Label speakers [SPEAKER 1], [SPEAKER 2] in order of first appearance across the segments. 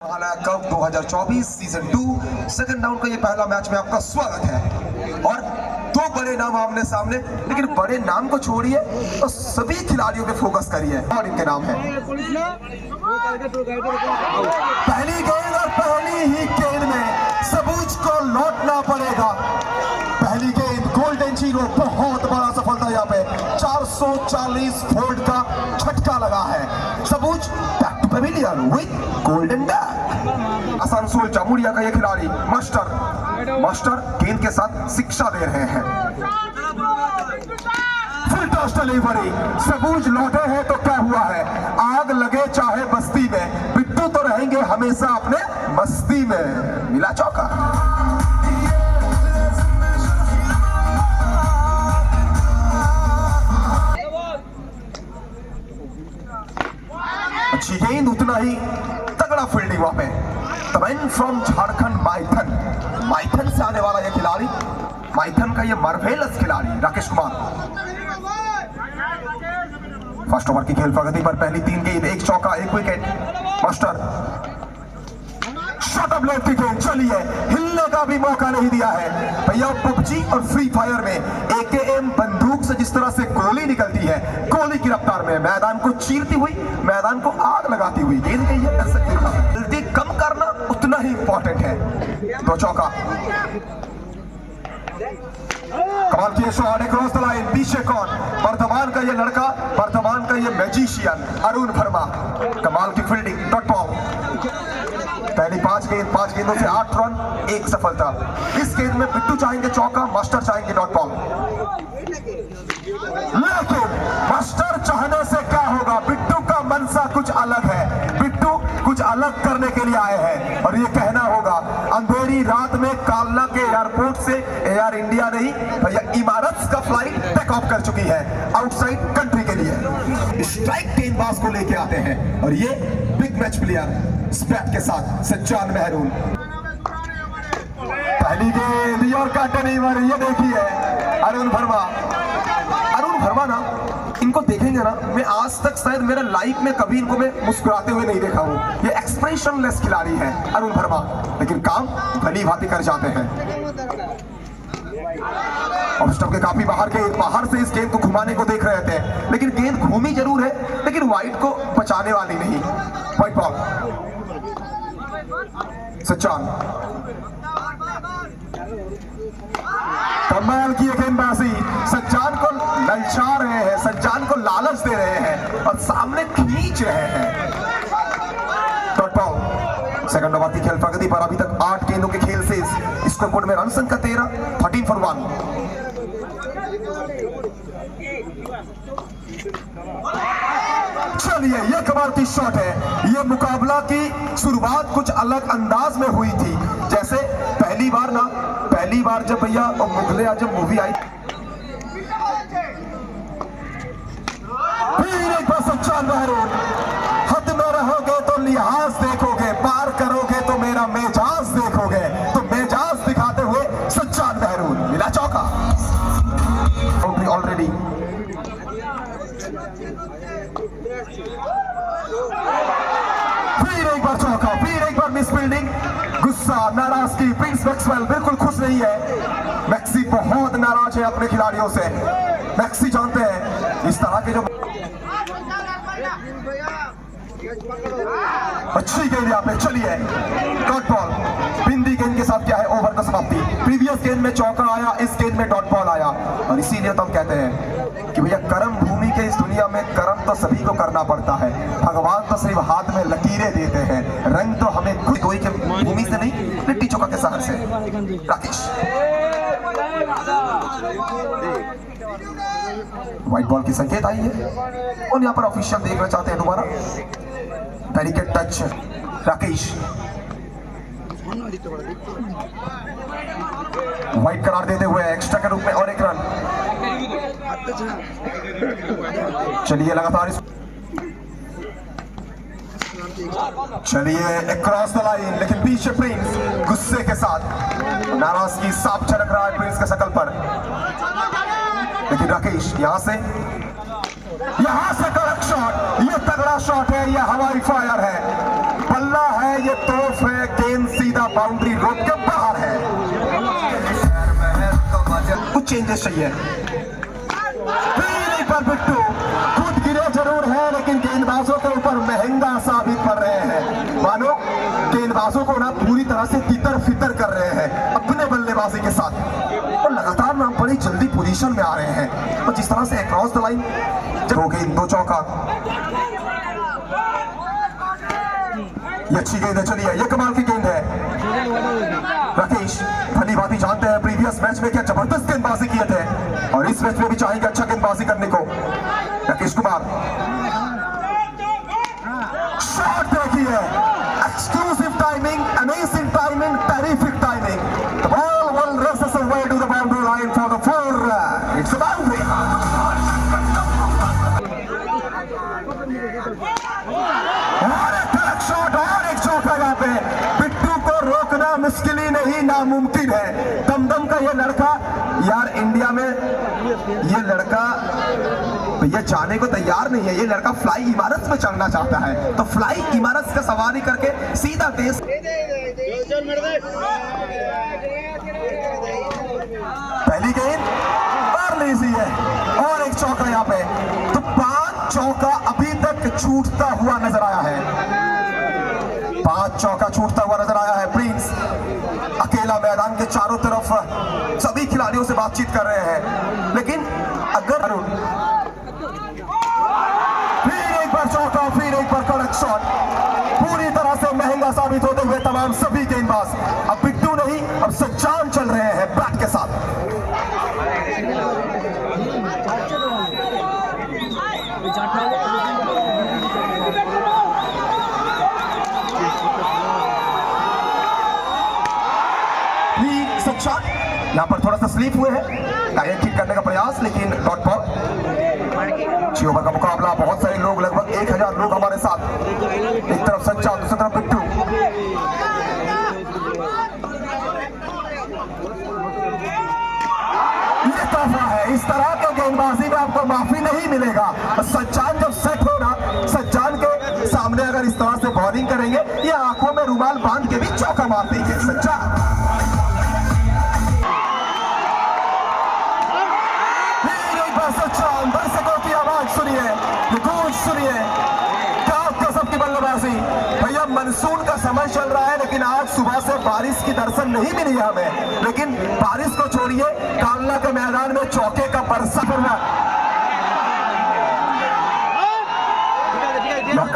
[SPEAKER 1] Cup 2024 season 2 second round का ये पहला मैच में आपका स्वागत है। और दो बड़े नाम आमने सामने, लेकिन बड़े नाम को छोड़िए तो सभी खिलाड़ियों पे फोकस करिए। और इनके नाम है पहली गेंद और पहली ही गेंद में सबूज को लौटना पड़ेगा। पहली गेंद गोल्डन जीरो, बहुत बड़ा सफलता यहाँ पे 440 वोल्ट का झटका लगा है। Sabuj back to pavilion with golden bat. Asansol Jamuria का ये खिलाड़ी मास्टर गेंद के साथ शिक्षा दे रहे हैं। फुल टॉस डिलीवरी, सबूज लौटे हैं तो क्या हुआ है, आग लगे चाहे बस्ती में, बिट्टू तो रहेंगे हमेशा अपने मस्ती में। मिला चौका। अच्छी गेंद, उतना ही तगड़ा फील्डिंग वहां पे। तमैन फ्रॉम झारखंड माइथन से आने वाला ये खिलाड़ी, माइथन का ये मार्वेलस खिलाड़ी राकेश कुमार। फर्स्ट ओवर की खेल प्रगति पर पहली 3 गेंद, 1 चौका 1 wicket. Master shot of left की गेंद, चलिए हिलने का भी मौका नहीं दिया है भैया। पबजी और फ्री फायर में AKM बंदूक से जिस तरह से गोली निकलती है, गोली की रफ्तार में मैदान को चीरती हुई, मैदान को आग लगाती हुई गेंद कही है, कर सकते हैं। जल्दी कम करना उतना ही इंपॉर्टेंट है। 2 चौका। कमाल की शॉट, क्रॉस द लाइन। पीछे कौन, वर्धमान का ये लड़का, वर्धमान का ये मैजिशियन अरुण वर्मा। कमाल की फील्डिंग, डॉट बॉल। पहली 5 गेंदों से 8 रन, 1 सफलता। इस गेंद में बिट्टू चाहेंगे चौका, मास्टर चाहेंगे डॉट बॉल। लेकिन मास्टर चाहने से क्या होगा, बिट्टू का मनसा कुछ अलग है। बिट्टू कुछ अलग करने के लिए आए हैं और ये कहना होगा, अंधेरी रात में कालना के एयरपोर्ट से एयर इंडिया नहीं भैया इमारत का फ्लाइट टेक ऑफ कर चुकी है आउटसाइड कंट्री के लिए। स्ट्राइक गेंदबाज को लेके आते हैं और ये बिग मैच प्लेयर स्पैट के साथ सज्जान महरून। पहली गेंद और काटे नहीं मारे, ये देखिए अरुण वर्मा ना, इनको देखेंगे ना, मैं आज तक शायद मेरे लाइफ में कभी इनको मैं मुस्कुराते हुए नहीं देखा हूं। ये एक्सप्रेशनलेस खिलाड़ी है अरुण वर्मा, लेकिन काम भली भांति कर जाते हैं। और स्टंप के काफी बाहर से इस गेंद को घुमाने को देख रहे थे, लेकिन गेंद घूमी जरूर है, लेकिन वाइड को बचाने वाली नहीं। Wide ball. सच्चान कमाल की गेंदबाजी, सज्जान को ललचा रहे हैं, सज्जान को लालच दे रहे हैं और सामने खींच रहे हैं। Dot ball. सेकंड ओवर की खेल प्रगति पर अभी तक 8 गेंदों के खेल से स्कोरबोर्ड में रन संख्या 13 for 1। चलिए ये कमाल की शॉट है। ये मुकाबला की शुरुआत कुछ अलग अंदाज में हुई थी, जैसे पहली बार जब भैया मुगले आजम मूवी आई, फिर एक बार सच्चान महरून। हद में रहोगे तो लिहाज देखोगे, पार करोगे तो मेरा मेजाज देखोगे, तो मेजाज दिखाते हुए सच्चान महरून। मिला चौका। ऑलरेडी फिर एक बार चौका, फिर एक बार मिस फील्डिंग। गुस्सा, नाराजगी, प्रिंस मैक्सवेल बिल्कुल खुश नहीं है। मैक्सी बहुत नाराज है अपने खिलाड़ियों से। मैक्सी जानते हैं इस तरह के जो अच्छी गेंद यहाँ पे, चलिए डॉट बॉल। बिंदी गेंद के साथ क्या है, ओवर का समाप्ति। प्रीवियस गेंद में चौका आया, इस गेंद में डॉट बॉल आया, और इसीलिए तो हम कहते हैं कि भैया कर्म भूमि के इस दुनिया में कर्म तो सभी को करना पड़ता है। भगवान तो सिर्फ हाथ में लकीरें देते हैं, रंग तो हमें खुद कोई के भूमि से नहीं, लिट्टी चौका के शहर से। राकेश व्हाइट बॉल की संकेत आई है और यहाँ पर ऑफिशियल देखना चाहते हैं दोबारा। बैरिकेड टच राकेश, व्हाइट करार देते हुए एक्स्ट्रा के रूप में और 1 रन। चलिए लगातार क्रॉस द लाइन, लेकिन पीछे प्रिंस गुस्से के साथ, नाराजगी साफ झलक रहा है प्रिंस के शकल पर। लेकिन राकेश यहां से कड़क शॉट, ये तगड़ा शॉट है, ये हवाई फायर है। बल्ला है, ये तोफ है, गेंद सीधा बाउंड्री रोड के बाहर है। कुछ चेंजेस चाहिए। फिर एक बार बिट्टू खुद गिरे जरूर है, लेकिन गेंदबाजों के ऊपर महंगा साबित कर रहे हैं। मानो गेंदबाजों को ना पूरी तरह से तितर फितर कर रहे हैं अपने बल्लेबाजी के साथ, और लगातार ना बड़ी जल्दी पोजीशन में आ रहे हैं। और जिस तरह से अक्रॉस द लाइन हो गई 2 चौका, ये अच्छी गेंद है। चलिए, ये कमाल की गेंद है। राकेश भली भांति जानते हैं प्रीवियस मैच में क्या जबरदस्त गेंदबाजी किए थे, और इस मैच में भी चाहेंगे अच्छा गेंदबाजी करने को। राकेश कुमार, शॉट देखिए, exclusive timing, amazing timing, terrific timing. The ball will race away to the boundary line for the 4. It's a boundary. और एक कड़क शॉट और एक चौका यहाँ पे। बिट्टू को रोकना मुश्किल ही नहीं, नामुमकिन है। दमदम का ये लड़का यार, इंडिया में ये लड़का भैया जाने को तैयार नहीं है। ये लड़का फ्लाई इमारत में चढ़ना चाहता है, तो फ्लाई इमारत का सवारी करके सीधा देश। पहली गेंद और लीजी है, और एक चौका यहाँ पे। तो 5 चौका अभी तक छूटता हुआ नजर आया है। 5 चौका छूटता हुआ नजर आया है। प्रिंस अकेला मैदान के चारों तरफ सभी खिलाड़ियों से बातचीत कर रहे हैं, लेकिन अगर अरुण फिर एक बार चौका, फिर एक बार कड़क शॉट, पूरी तरह से महंगा साबित होते हुए तमाम सभी गेंदबाज। अब बिट्टू नहीं, अब सज्जान चल रहे हैं बैट के साथ। सज्जान यहाँ पर थोड़ा सा स्लिप हुए हैं, टायर ठीक करने का प्रयास, लेकिन डॉट बॉल। 6 ओवर का मुकाबला, बहुत सारे लोग, लगभग 1000 लोग हमारे साथ। एक तरफ सज्जान, दूसरी तरफ बिट्टू। ये तोहफा है, इस तरह के गेंदबाजी में आपको माफी नहीं मिलेगा। सज्जान जब सेट हो ना, सज्जान के सामने अगर इस तरह से बॉलिंग करेंगे, या आंखों में रुमाल बांध के भी चौका मार देंगे सज्जान। सज्जान, दर्शकों की आवाज सुनिए, गूंज सुनिए, क्या कसम की बल्लेबाजी। भैया मानसून का समय चल रहा है, लेकिन आज सुबह से बारिश की दर्शन नहीं मिली है हमें। लेकिन बारिश को छोड़िए, कालना के मैदान में चौके का बरसा करना,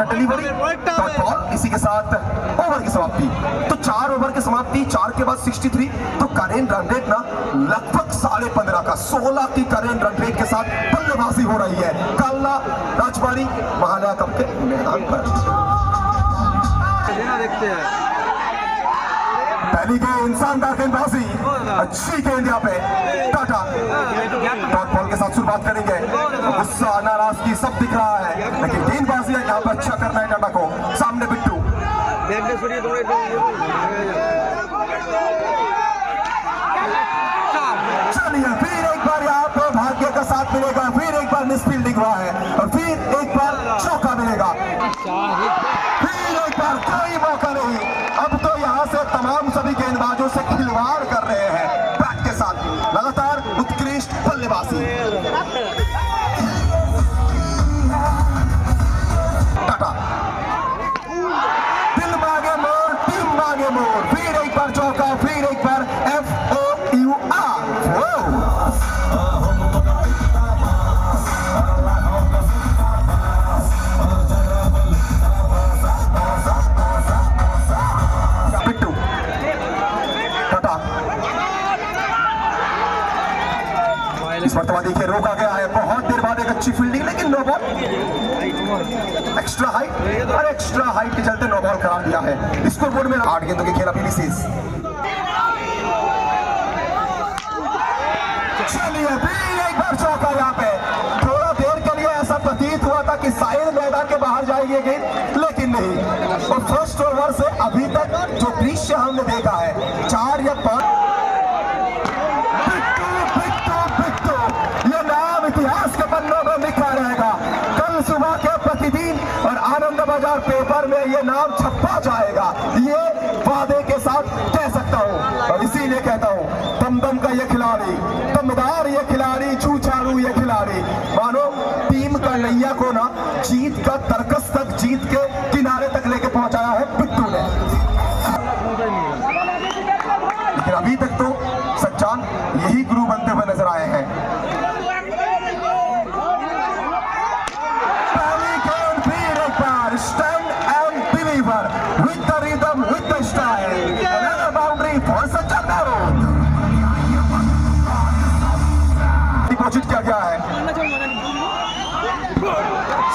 [SPEAKER 1] डिलीवरी, बॉल, इसी के साथ ओवर की समाप्ति। तो 4 ओवर की समाप्ति, 4 के बाद 63। तो करेंट रन रेट ना लगभग 15.5 का, 16 की करेंट रन रेट के साथ बल्लेबाजी हो रही है कालना राजबाड़ी महालया कप के मैदान पर। देखते हैं पहली गेंद, इंसानदार गेंदबाजी, अच्छी गेंद यहाँ पे। टाटा डॉट बॉल के साथ शुरुआत करेंगे। गुस्सा, नाराजगी सब दिख रहा है, लेकिन गेंदबाजी यहाँ पे अच्छा करना है टाटा को। सामने बिट्टू, चलिए फिर एक बार यहाँ पे भाग्य का साथ मिलेगा, फिर एक बार मिसफील्डिंग हुआ है, और फिर एक बार चौका मिलेगा, फिर एक बार कोई मौका नहीं। अब तो यहाँ से तमाम सभी गेंदबाजों से खिलवाड़ कर रहे हैं बैट के साथ, लगातार उत्कृष्ट बल्लेबाजी। टाटा दिल मांगे मोर, टीम मांगे मोर, फिर एक बार चौका, फिर एक बार FOUR। बिट्टू, टाटा, इस मरतबा देखिए रोका गया है, बहुत देर बाद एक अच्छी फील्डिंग, लेकिन नो बॉल। एक्स्ट्रा हाइट, और एक्स्ट्रा हाइट के चलते नो बॉल करार दिया है। स्कोर बोर्ड में 8 गेंदों की खेल अभी विशेष। चलिए फिर एक बार चौका यहाँ पे। थोड़ा देर के लिए ऐसा प्रतीत हुआ था कि शायद मैदान के बाहर जाएगी गेंद, लेकिन नहीं। और फर्स्ट ओवर से अभी तक जो दृश्य हमने देखा है, 4 या 5। बिट्टू, बिट्टू, बिट्टू, ये नाम इतिहास के पन्नों में लिखा रहेगा। कल सुबह के प्रतिदिन और आनंद बाजार पेपर में ये नाम छपा जा वादे के साथ कह सकता हूं, और इसीलिए कहता हूं, दमदम का ये खिलाड़ी, दमदार ये खिलाड़ी, छूछाड़ू ये खिलाड़ी, मानो टीम का नैया को ना जीत का तरकस तक, जीत के किनारे तक लेके पहुंचाया है पिट्टू ने। लेकिन अभी तक तो सज्जान यही गुरु बनते हुए नजर आए हैं। पहली गेंद फिर एक बार, stand and deliver with the rhythm, with the style, another boundary for Sajjan Nehru. Deposit किया गया है।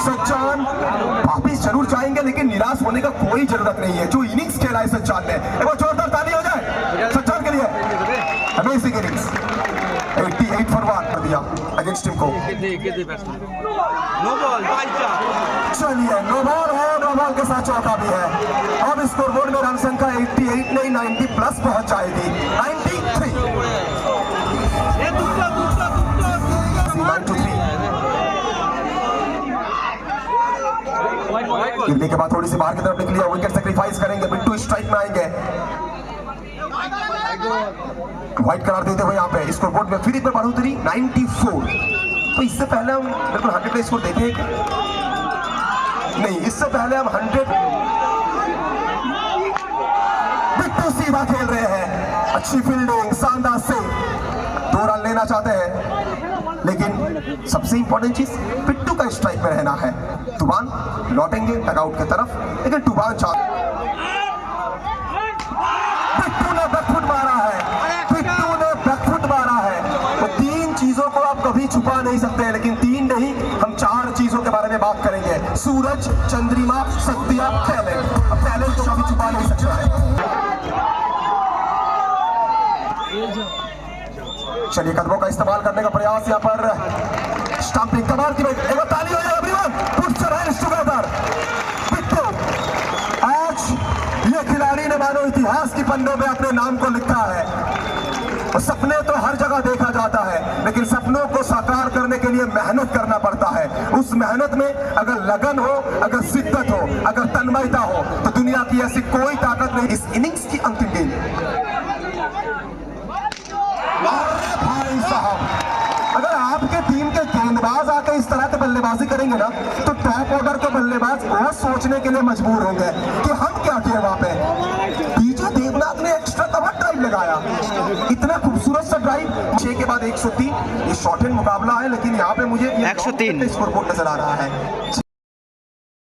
[SPEAKER 1] सज्जान वापिस जरूर जाएंगे, लेकिन निराश होने का कोई जरूरत नहीं है। जो इनिंग्स खेला है सज्जान ने, एक बार जोरदार ताली हो जाए सज्जान के लिए। अमेजिंग इनिंग्स, 88 फॉर 1 कर दिया अगेंस्ट टीम को। चलिए नो बॉल है, नो बॉल के साथ चौका भी है। अब स्कोरबोर्ड में रन संख्या 88 नहीं 90 प्लस पहुंच जाएगी। 93 गिरने के बाद थोड़ी सी बाहर की तरफ निकली, विकेट सेक्रीफाइस करेंगे, बिट्टू स्ट्राइक में आएंगे। व्हाइट करार देते हुए यहाँ पे स्कोरबोर्ड में फिर एक बार बढ़ोतरी 94। तो इससे पहले हम बिल्कुल 100 का स्कोर देखे नहीं, इससे पहले हम 100। बिट्टू सीधा खेल रहे हैं, अच्छी फील्डिंग, शानदार से 2 रन लेना चाहते हैं, लेकिन सबसे इंपॉर्टेंट चीज पिट्टू का स्ट्राइक में रहना है। तूफान लौटेंगे डगआउट की तरफ, लेकिन तूफान पिट्टू ने बैकफुट मारा है, पिट्टू ने बैकफुट मारा है। तो 3 चीजों को आप कभी छुपा नहीं सकते, लेकिन 3 नहीं, हम 4 चीजों के बारे में बात करेंगे। सूरज, चंद्रमा, सत्या, टैलेंट। अब टैलेंट को कभी छुपा नहीं सकता है। चलिए कदमों का इस्तेमाल करने का प्रयास यहाँ पर, स्टंपिंग कमाल की, एक बार ताली हो जाए everyone, puts your hands together. Pittu, आज ये खिलाड़ी ने मानो इतिहास की पन्नों में अपने नाम को लिखा है। और सपने तो हर जगह देखा जाता है, लेकिन सपनों को साकार करने के लिए मेहनत करना पड़ता है। उस मेहनत में अगर लगन हो, अगर शिद्दत हो, अगर तन्मयता हो, तो दुनिया की ऐसी कोई ताकत नहीं। इस इनिंग्स की अंतिम गेंद, भाई साहब, अगर आपके टीम के गेंदबाज आकर इस तरह की बल्लेबाजी करेंगे ना, तो टॉप ऑर्डर के बल्लेबाज बहुत सोचने के लिए मजबूर होंगे कि हम क्या किए वहां पे। डीजे देवनाथ ने एक्स्ट्रा कवर ड्राइव लगाया, इतना खूबसूरत सा ड्राइव। 6 के बाद 103, ये शॉर्ट हैंड मुकाबला है, लेकिन यहाँ पे मुझे
[SPEAKER 2] 103
[SPEAKER 1] स्कोरबोर्ड नजर आ रहा है।